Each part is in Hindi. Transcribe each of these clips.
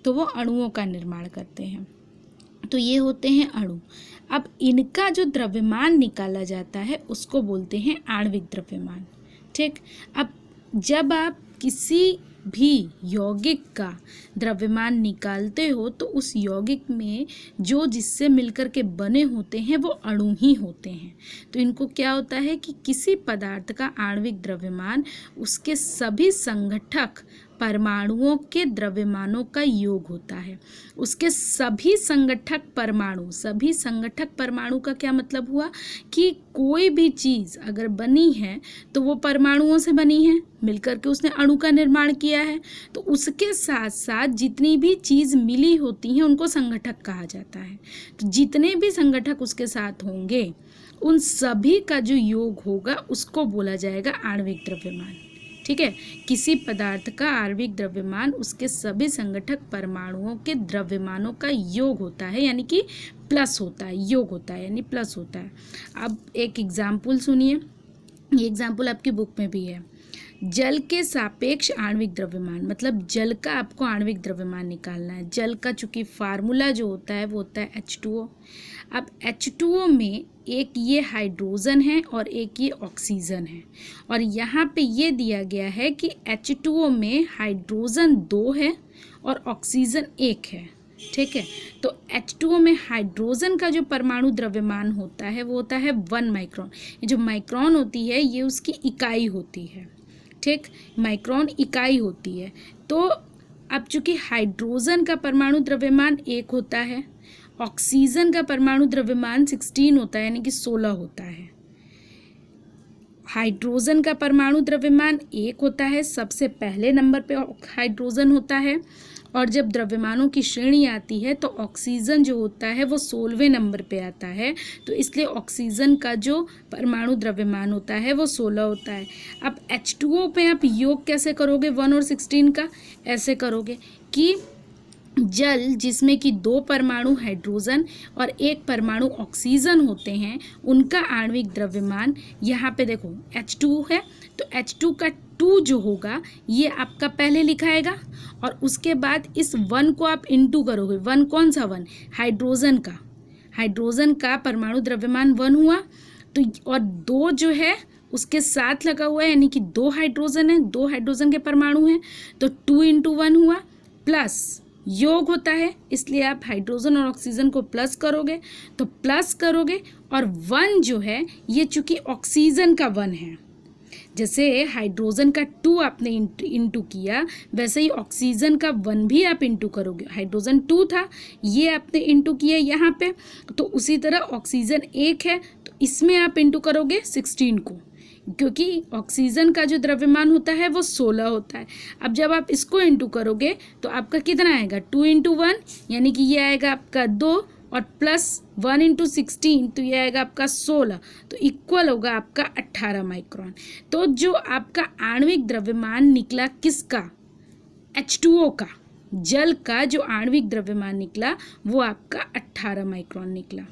तो वो अणुओं का निर्माण करते हैं। तो ये होते हैं अणु। अब इनका जो द्रव्यमान निकाला जाता है उसको बोलते हैं आणविक द्रव्यमान। ठीक, अब जब आप किसी भी यौगिक का द्रव्यमान निकालते हो तो उस यौगिक में जो जिससे मिलकर के बने होते हैं वो अणु ही होते हैं। तो इनको क्या होता है कि किसी पदार्थ का आणविक द्रव्यमान उसके सभी संघटक परमाणुओं के द्रव्यमानों का योग होता है। उसके सभी संघटक परमाणु का क्या मतलब हुआ कि कोई भी चीज़ अगर बनी है तो वो परमाणुओं से बनी है, मिलकर के उसने अणु का निर्माण किया है। तो उसके साथ साथ जितनी भी चीज़ मिली होती हैं उनको संघटक कहा जाता है। तो जितने भी संघटक उसके साथ होंगे उन सभी का जो योग होगा उसको बोला जाएगा आणविक द्रव्यमान। ठीक है, किसी पदार्थ का आणविक द्रव्यमान उसके सभी संघटक परमाणुओं के द्रव्यमानों का योग होता है, यानी कि प्लस होता है, योग होता है यानी प्लस होता है। अब एक एग्जाम्पल सुनिए, ये एग्जाम्पल आपकी बुक में भी है। जल के सापेक्ष आणविक द्रव्यमान, मतलब जल का आपको आणविक द्रव्यमान निकालना है। जल का चूंकि फार्मूला जो होता है वो होता है H2O। अब H2O में एक ये हाइड्रोजन है और एक ये ऑक्सीजन है, और यहाँ पे ये दिया गया है कि H2O में हाइड्रोजन 2 है और ऑक्सीजन 1 है। ठीक है, तो H2O में हाइड्रोजन का जो परमाणु द्रव्यमान होता है वो होता है 1 माइक्रोन। ये जो माइक्रोन होती है ये उसकी इकाई होती है। ठीक, माइक्रोन इकाई होती है। तो अब चूंकि हाइड्रोजन का परमाणु द्रव्यमान 1 होता है, ऑक्सीजन का परमाणु द्रव्यमान 16 होता है यानी कि 16 होता है। हाइड्रोजन का परमाणु द्रव्यमान 1 होता है, सबसे पहले नंबर पे हाइड्रोजन होता है, और जब द्रव्यमानों की श्रेणी आती है तो ऑक्सीजन जो होता है वो 16वें नंबर पे आता है। तो इसलिए ऑक्सीजन का जो परमाणु द्रव्यमान होता है वो 16 होता है। अब H2O पे आप योग कैसे करोगे 1 और 16 का? ऐसे करोगे कि जल जिसमें कि 2 परमाणु हाइड्रोजन और 1 परमाणु ऑक्सीजन होते हैं उनका आणविक द्रव्यमान, यहाँ पे देखो H2 है तो H2 का 2 जो होगा ये आपका पहले लिखाएगा, और उसके बाद इस 1 को आप इंटू करोगे। 1 कौन सा 1? हाइड्रोजन का परमाणु द्रव्यमान 1 हुआ, तो और 2 जो है उसके साथ लगा हुआ है यानी कि 2 हाइड्रोजन है, 2 हाइड्रोजन के परमाणु हैं, तो 2 × 1 हुआ, प्लस योग होता है इसलिए आप हाइड्रोजन और ऑक्सीजन को प्लस करोगे, तो प्लस करोगे, और 1 जो है ये चूंकि ऑक्सीजन का 1 है, जैसे हाइड्रोजन का 2 आपने इंटू किया वैसे ही ऑक्सीजन का 1 भी आप इंटू करोगे। हाइड्रोजन 2 था, ये आपने इंटू किया यहाँ पे, तो उसी तरह ऑक्सीजन 1 है तो इसमें आप इंटू करोगे 16 को, क्योंकि ऑक्सीजन का जो द्रव्यमान होता है वो 16 होता है। अब जब आप इसको इंटू करोगे तो आपका कितना आएगा 2 × 1 यानी कि ये आएगा आपका 2 और प्लस 1 × 16 तो ये आएगा आपका 16, तो इक्वल होगा आपका 18 माइक्रोन। तो जो आपका आणविक द्रव्यमान निकला किसका? H2O का, जल का जो आणविक द्रव्यमान निकला वो आपका 18 माइक्रोन निकला।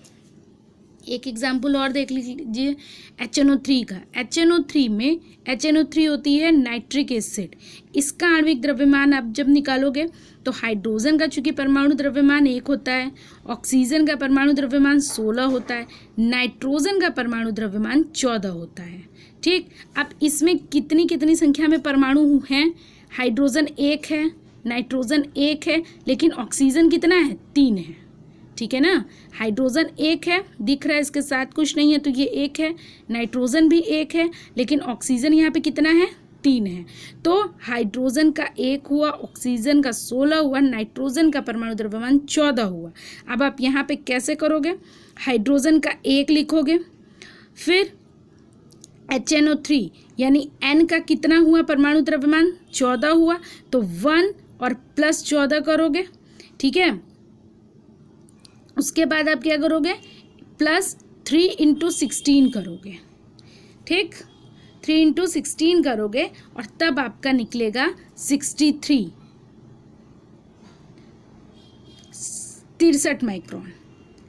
एक एग्जाम्पल और देख लीजिए HNO3 का। HNO3 में HNO3 होती है नाइट्रिक एसिड। इसका आणविक द्रव्यमान आप जब निकालोगे तो हाइड्रोजन का चूंकि परमाणु द्रव्यमान 1 होता है, ऑक्सीजन का परमाणु द्रव्यमान 16 होता है, नाइट्रोजन का परमाणु द्रव्यमान 14 होता है। ठीक, अब इसमें कितनी कितनी संख्या में परमाणु हैं? हाइड्रोजन 1 है, नाइट्रोजन 1 है, लेकिन ऑक्सीजन कितना है? 3 है। ठीक है ना, हाइड्रोजन 1 है, दिख रहा है इसके साथ कुछ नहीं है तो ये 1 है, नाइट्रोजन भी 1 है, लेकिन ऑक्सीजन यहाँ पे कितना है? 3 है। तो हाइड्रोजन का 1 हुआ, ऑक्सीजन का 16 हुआ, नाइट्रोजन का परमाणु द्रव्यमान 14 हुआ। अब आप यहाँ पे कैसे करोगे? हाइड्रोजन का 1 लिखोगे, फिर HNO3 यानी N का कितना हुआ परमाणु द्रव्यमान? 14 हुआ, तो 1 और प्लस 14 करोगे। ठीक है, उसके बाद आप क्या करोगे? प्लस 3 × 16 करोगे। ठीक, 3 × 16 करोगे और तब आपका निकलेगा 63 माइक्रोन।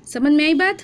समझ में आई बात?